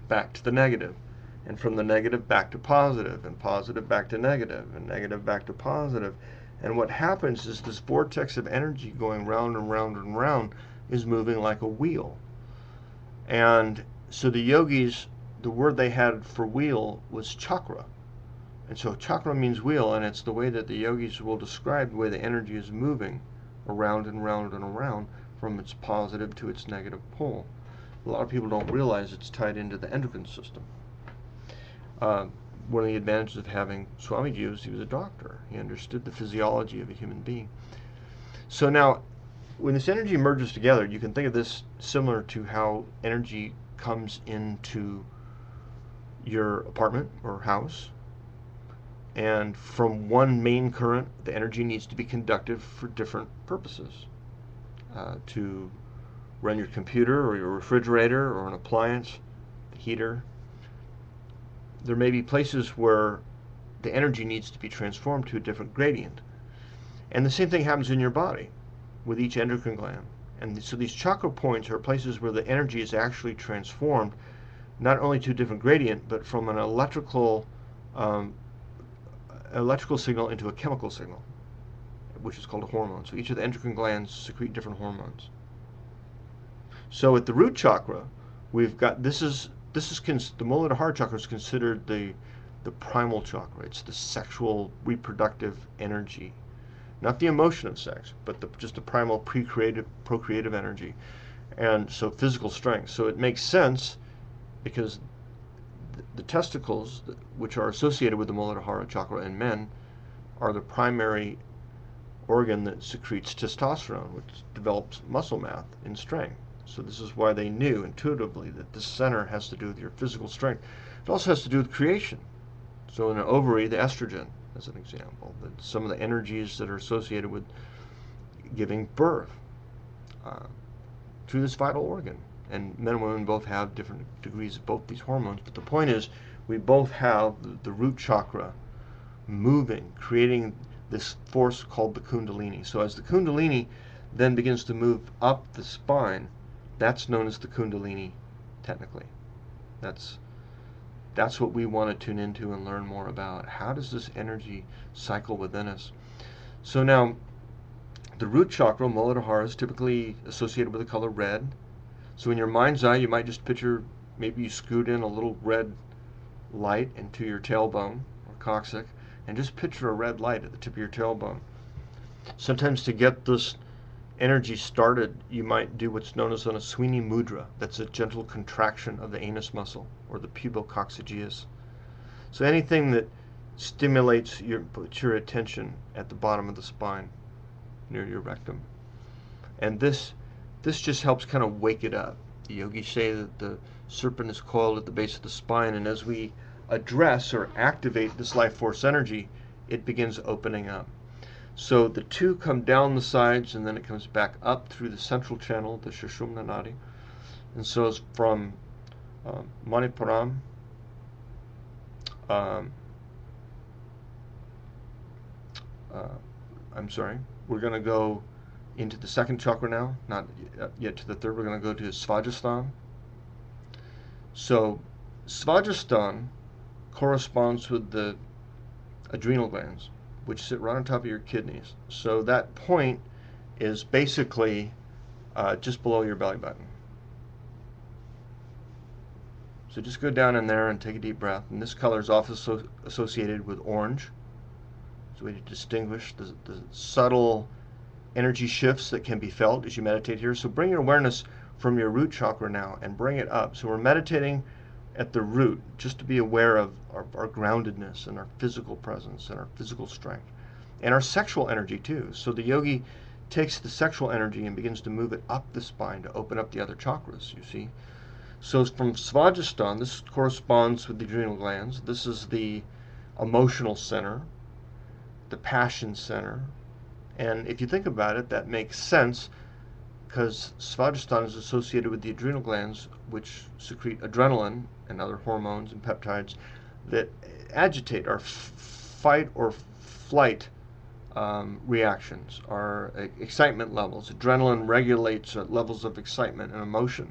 back to the negative. And from the negative back to positive, and positive back to negative, and negative back to positive. And what happens is this vortex of energy going round and round and round is moving like a wheel. And so the yogis, the word they had for wheel was chakra. And so chakra means wheel, and it's the way that the yogis will describe the way the energy is moving around and round and around from its positive to its negative pole. A lot of people don't realize it's tied into the endocrine system. One of the advantages of having Swamiji was he was a doctor. He understood the physiology of a human being. So now, when this energy merges together, you can think of this similar to how energy comes into your apartment or house. And from one main current, the energy needs to be conducted for different purposes. To run your computer or your refrigerator or an appliance, the heater. There may be places where the energy needs to be transformed to a different gradient. And the same thing happens in your body with each endocrine gland. And so these chakra points are places where the energy is actually transformed not only to a different gradient, but from an electrical electrical signal into a chemical signal, which is called a hormone. So each of the endocrine glands secrete different hormones. So at the root chakra, we've got the Muladhara chakra is considered the primal chakra. It's the sexual reproductive energy, not the emotion of sex, but just the primal procreative energy, and so physical strength. So it makes sense because the testicles, which are associated with the Muladhara chakra in men, are the primary organ that secretes testosterone, which develops muscle mass and strength. So this is why they knew intuitively that the center has to do with your physical strength. It also has to do with creation. So in an ovary, the estrogen, as an example, that some of the energies that are associated with giving birth to this vital organ. And men and women both have different degrees of both these hormones. But the point is, we both have the root chakra moving, creating this force called the Kundalini. So as the Kundalini then begins to move up the spine, that's known as the Kundalini, technically. That's what we want to tune into and learn more about. How does this energy cycle within us? So now, the root chakra, Muladhara, is typically associated with the color red. So in your mind's eye, you might just picture, maybe you scoot in a little red light into your tailbone or coccyx, and just picture a red light at the tip of your tailbone. Sometimes to get this energy started, you might do what's known as a Swini mudra. That's a gentle contraction of the anus muscle or the pubococcygeus. So anything that stimulates puts your attention at the bottom of the spine near your rectum. And this just helps kind of wake it up. The yogis say that the serpent is coiled at the base of the spine, and as we address or activate this life force energy, it begins opening up. So the two come down the sides, and then it comes back up through the central channel, the Sushumna Nadi. And so it's from Manipuram, we're going to go into the second chakra now, not yet to the third. We're going to go to Svajasthana. So Svajasthana corresponds with the adrenal glands, which sit right on top of your kidneys. So that point is basically just below your belly button. So just go down in there and take a deep breath. And this color is often associated with orange. So we need to distinguish the subtle energy shifts that can be felt as you meditate here. So bring your awareness from your root chakra now and bring it up. So we're meditating at the root, just to be aware of our groundedness and our physical presence and our physical strength and our sexual energy too. So the yogi takes the sexual energy and begins to move it up the spine to open up the other chakras, you see. So from Svajasthana, this corresponds with the adrenal glands. This is the emotional center, the passion center. And if you think about it, that makes sense, because Svajasthana is associated with the adrenal glands, which secrete adrenaline and other hormones and peptides that agitate our fight or flight reactions, our excitement levels. Adrenaline regulates levels of excitement and emotion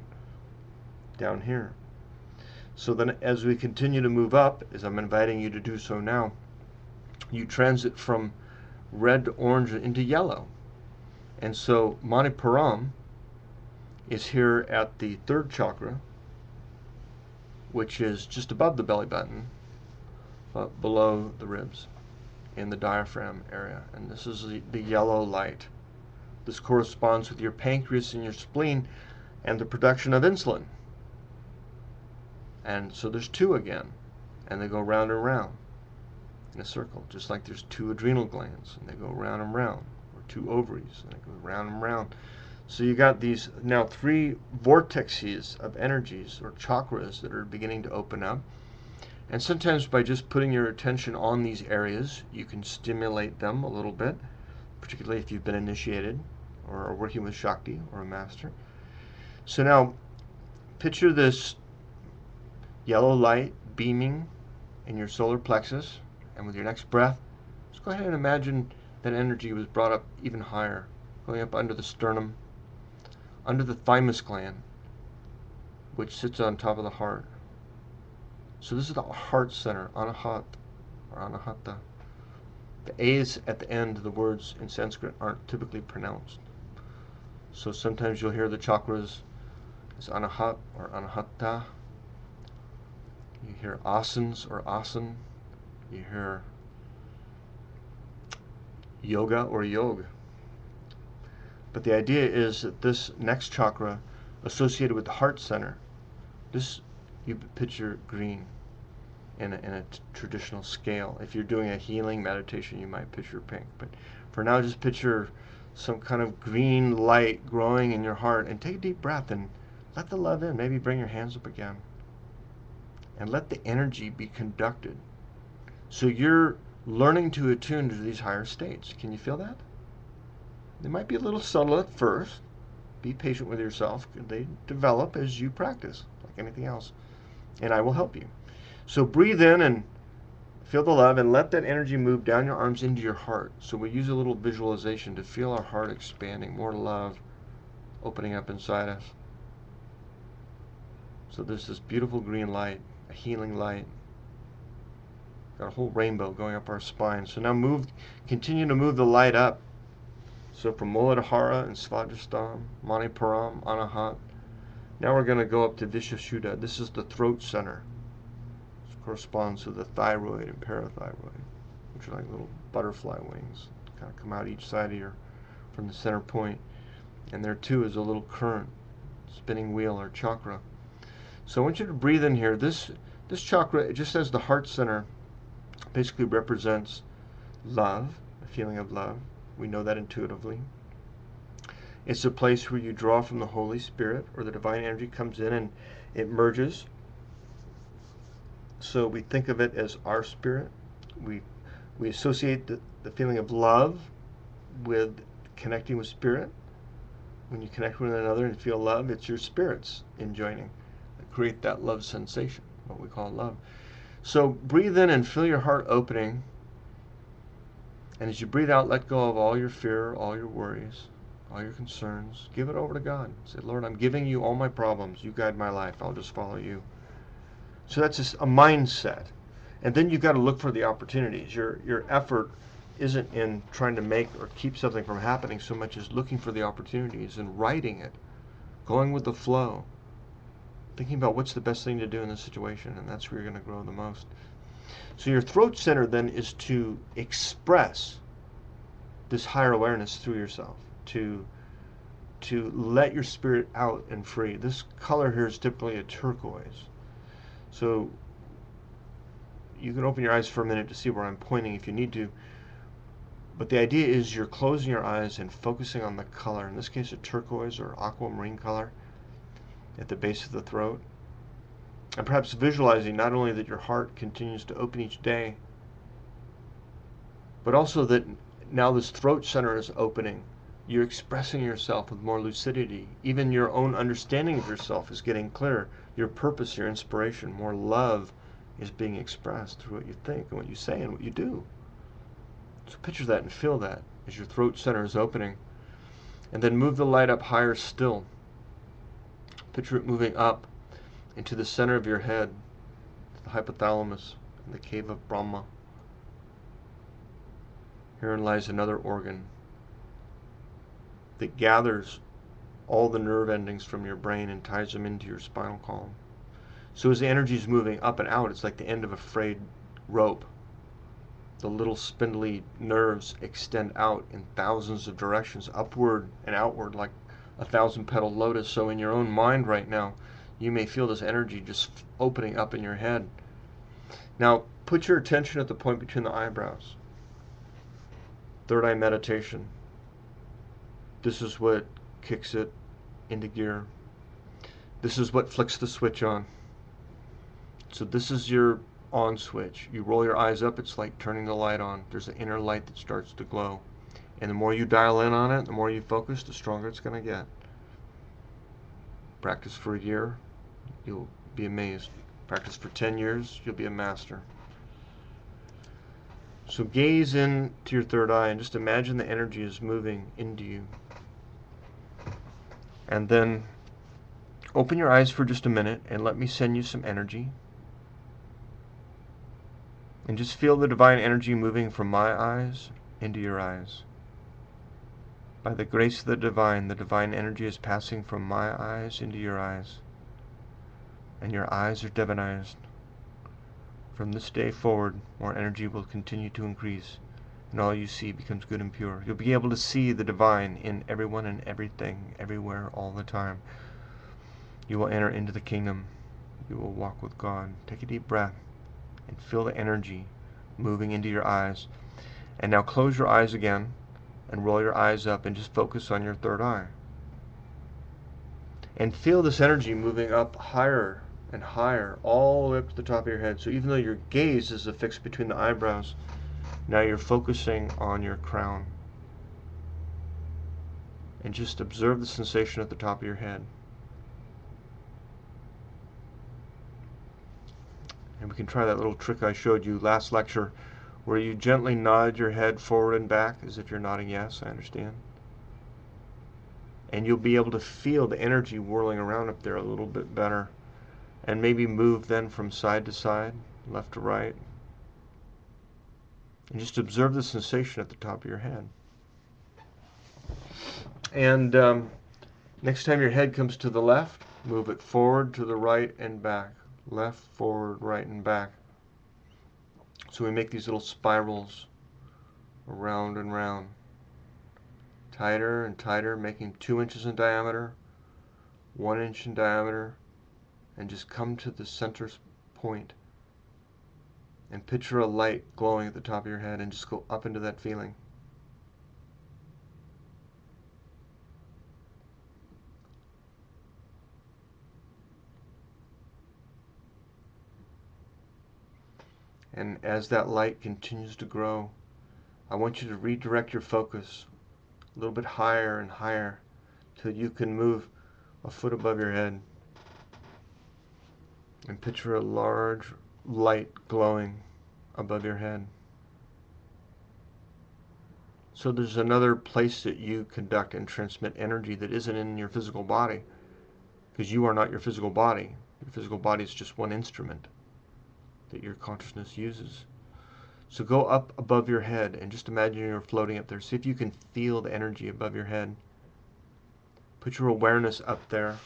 down here. So then as we continue to move up, as I'm inviting you to do so now, you transit from red to orange into yellow. And so Manipuram is here at the third chakra, which is just above the belly button, but below the ribs in the diaphragm area. And this is the yellow light. This corresponds with your pancreas and your spleen and the production of insulin. And so there's two again, and they go round and round in a circle, just like there's two adrenal glands, and they go round and round, or two ovaries, and they go round and round. So you got these now three vortexes of energies, or chakras, that are beginning to open up. And sometimes by just putting your attention on these areas, you can stimulate them a little bit, particularly if you've been initiated, or are working with Shakti, or a master. So now, picture this yellow light beaming in your solar plexus, and with your next breath, just go ahead and imagine that energy was brought up even higher, going up under the sternum, under the thymus gland, which sits on top of the heart. So this is the heart center, Anahat, or Anahata, The A's at the end of the words in Sanskrit aren't typically pronounced. So sometimes you'll hear the chakras as anahat or anahata. You hear asans or asan. You hear yoga or yog. But the idea is that this next chakra associated with the heart center, this you picture green in a traditional scale. If you're doing a healing meditation, you might picture pink. But for now, just picture some kind of green light growing in your heart, and take a deep breath and let the love in. Maybe bring your hands up again. And let the energy be conducted. So you're learning to attune to these higher states. Can you feel that? They might be a little subtle at first. Be patient with yourself. They develop as you practice, like anything else. And I will help you. So breathe in and feel the love, and let that energy move down your arms into your heart. So we use a little visualization to feel our heart expanding, more love opening up inside us. So there's this beautiful green light, a healing light. Got a whole rainbow going up our spine. So now continue to move the light up. So from Muladhara and Svadhisthana, Manipuram, Anahat. Now we're going to go up to Vishuddha. This is the throat center. This corresponds to the thyroid and parathyroid, which are like little butterfly wings. Kind of come out each side of from the center point. And there too is a little current, spinning wheel or chakra. So I want you to breathe in here. This chakra, just as the heart center, basically represents love, a feeling of love. We know that intuitively. It's a place where you draw from the Holy Spirit, or the divine energy comes in and it merges. So we think of it as our spirit. We associate the feeling of love with connecting with spirit. When you connect with one another and feel love, it's your spirits in joining that create that love sensation, what we call love. So breathe in and feel your heart opening. And as you breathe out, let go of all your fear, all your worries, all your concerns. Give it over to God. Say, Lord, I'm giving you all my problems. You guide my life. I'll just follow you. So that's just a mindset. And then you've got to look for the opportunities. Your effort isn't in trying to make or keep something from happening so much as looking for the opportunities and writing it, going with the flow, thinking about what's the best thing to do in this situation, and that's where you're going to grow the most. So your throat center then is to express this higher awareness through yourself, to let your spirit out and free. This color here is typically a turquoise. So you can open your eyes for a minute to see where I'm pointing if you need to. But the idea is you're closing your eyes and focusing on the color, in this case a turquoise or aquamarine color at the base of the throat. And perhaps visualizing not only that your heart continues to open each day, but also that now this throat center is opening. You're expressing yourself with more lucidity. Even your own understanding of yourself is getting clearer. Your purpose, your inspiration, more love is being expressed through what you think and what you say and what you do. So picture that and feel that as your throat center is opening. And then move the light up higher still. Picture it moving up into the center of your head, the hypothalamus, in the cave of Brahma. Herein lies another organ that gathers all the nerve endings from your brain and ties them into your spinal column. So as the energy is moving up and out, it's like the end of a frayed rope. The little spindly nerves extend out in thousands of directions, upward and outward, like a 1,000-petal lotus. So in your own mind right now, you may feel this energy just opening up in your head. Now, put your attention at the point between the eyebrows. Third eye meditation. This is what kicks it into gear. This is what flicks the switch on. So this is your on switch. You roll your eyes up, it's like turning the light on. There's an inner light that starts to glow. And the more you dial in on it, the more you focus, the stronger it's going to get. Practice for a year, you'll be amazed. Practice for 10 years, you'll be a master. So gaze into your third eye and just imagine the energy is moving into you. And then open your eyes for just a minute and let me send you some energy. And just feel the divine energy moving from my eyes into your eyes. By the grace of the divine energy is passing from my eyes into your eyes. And your eyes are divinized. From this day forward, more energy will continue to increase, and all you see becomes good and pure. You'll be able to see the divine in everyone and everything, everywhere, all the time. You will enter into the kingdom. You will walk with God. Take a deep breath and feel the energy moving into your eyes. And now close your eyes again and roll your eyes up and just focus on your third eye. And feel this energy moving up higher and higher, all the way up to the top of your head. So even though your gaze is affixed between the eyebrows, now you're focusing on your crown. And just observe the sensation at the top of your head. And we can try that little trick I showed you last lecture, where you gently nod your head forward and back as if you're nodding yes, I understand. And you'll be able to feel the energy whirling around up there a little bit better. And maybe move then from side to side, left to right. And just observe the sensation at the top of your head. And next time your head comes to the left, move it forward to the right and back. Left, forward, right, and back. So we make these little spirals around and round. Tighter and tighter, making 2 inches in diameter, 1 inch in diameter, and just come to the center point and picture a light glowing at the top of your head and just go up into that feeling. And as that light continues to grow, I want you to redirect your focus a little bit higher and higher till you can move a foot above your head. And picture a large light glowing above your head. So there's another place that you conduct and transmit energy that isn't in your physical body, because you are not your physical body. Your physical body is just one instrument that your consciousness uses. So go up above your head and just imagine you're floating up there. See if you can feel the energy above your head. Put your awareness up there.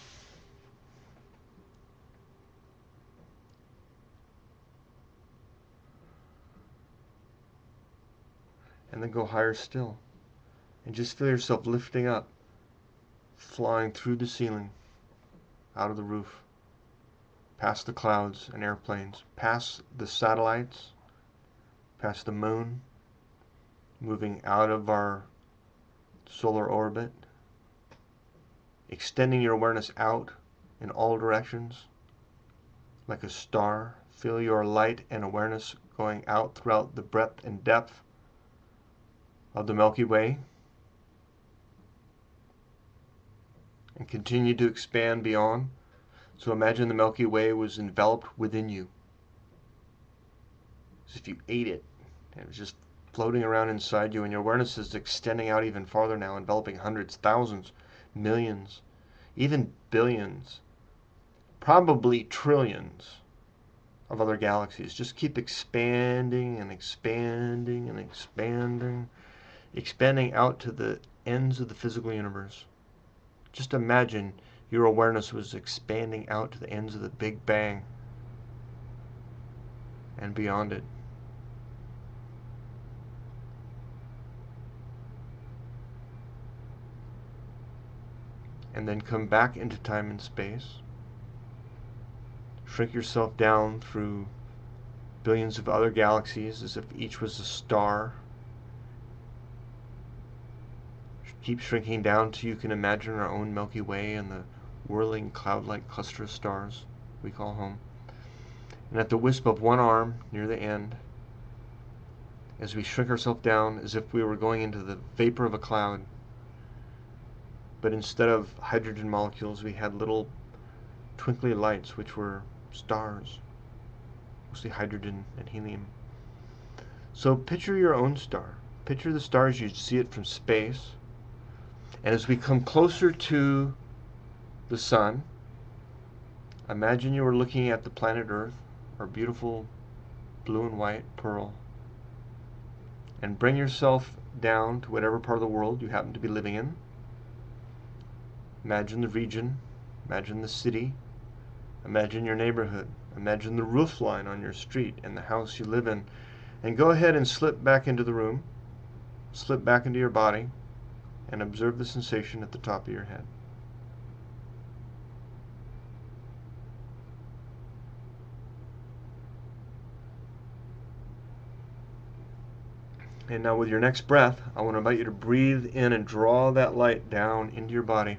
And then go higher still. And just feel yourself lifting up, flying through the ceiling, out of the roof, past the clouds and airplanes, past the satellites, past the moon, moving out of our solar orbit, extending your awareness out in all directions like a star. Feel your light and awareness going out throughout the breadth and depth of the Milky Way, and continue to expand beyond. So imagine the Milky Way was enveloped within you, as if you ate it, and it was just floating around inside you, and your awareness is extending out even farther now, enveloping hundreds, thousands, millions, even billions, probably trillions of other galaxies. Just keep expanding and expanding and expanding, expanding out to the ends of the physical universe. Just imagine your awareness was expanding out to the ends of the Big Bang and beyond it. And then come back into time and space. Shrink yourself down through billions of other galaxies as if each was a star. Keep shrinking down till you can imagine our own Milky Way and the whirling cloud-like cluster of stars we call home. And at the wisp of one arm near the end, as we shrink ourselves down as if we were going into the vapor of a cloud, but instead of hydrogen molecules we had little twinkly lights which were stars, mostly hydrogen and helium. So picture your own star. Picture the star as you'd see it from space. And as we come closer to the sun, imagine you were looking at the planet Earth, our beautiful blue and white, pearl. And bring yourself down to whatever part of the world you happen to be living in. Imagine the region, imagine the city, imagine your neighborhood, imagine the roof line on your street and the house you live in. And go ahead and slip back into the room, slip back into your body, and observe the sensation at the top of your head. And now with your next breath, I want to invite you to breathe in and draw that light down into your body.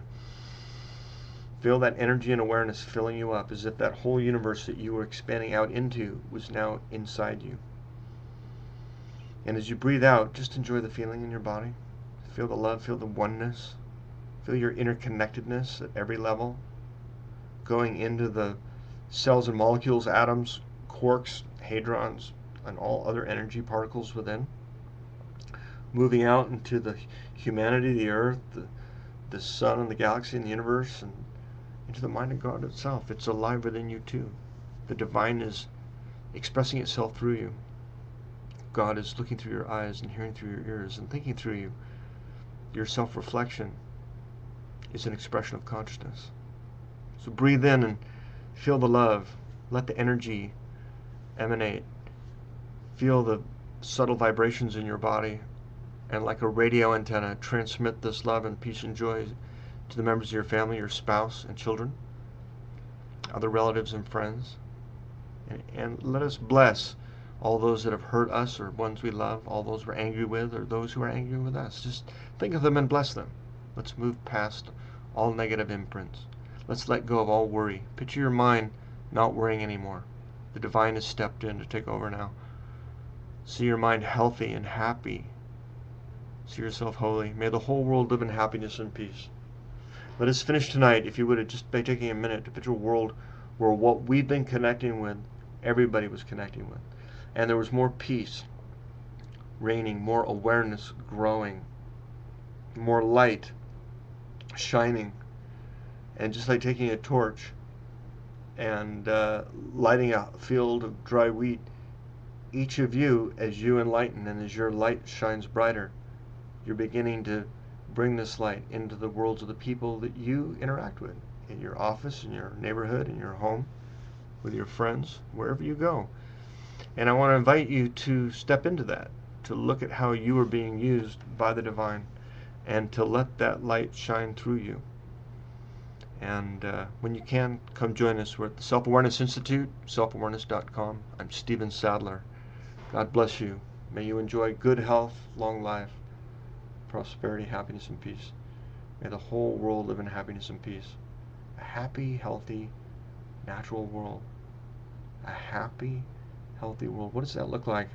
Feel that energy and awareness filling you up, as if that whole universe that you were expanding out into was now inside you. And as you breathe out, just enjoy the feeling in your body. Feel the love, feel the oneness. Feel your interconnectedness at every level, going into the cells and molecules, atoms, quarks, hadrons, and all other energy particles within. Moving out into the humanity, the earth, the sun and the galaxy and the universe, and into the mind of God itself. It's alive within you too. The divine is expressing itself through you. God is looking through your eyes and hearing through your ears and thinking through you. Your self-reflection is an expression of consciousness. So breathe in and feel the love. Let the energy emanate. Feel the subtle vibrations in your body, and like a radio antenna, transmit this love and peace and joy to the members of your family, your spouse and children, other relatives and friends. And let us bless all those that have hurt us or ones we love, all those we're angry with or those who are angry with us. Just think of them and bless them. Let's move past all negative imprints. Let's let go of all worry. Picture your mind not worrying anymore. The divine has stepped in to take over now. See your mind healthy and happy. See yourself holy. May the whole world live in happiness and peace. Let us finish tonight, if you would, just by taking a minute to picture a world where what we've been connecting with, everybody was connecting with. And there was more peace reigning, more awareness growing, more light shining. And just like taking a torch and lighting a field of dry wheat, each of you, as you enlighten and as your light shines brighter, you're beginning to bring this light into the worlds of the people that you interact with, in your office, in your neighborhood, in your home, with your friends, wherever you go. And I want to invite you to step into that, to look at how you are being used by the divine, and to let that light shine through you. And when you can, come join us. We're at the Self-Awareness Institute, selfawareness.com. I'm Stephen Sadler. God bless you. May you enjoy good health, long life, prosperity, happiness, and peace. May the whole world live in happiness and peace. A happy, healthy, natural world. A happy, healthy world. What does that look like?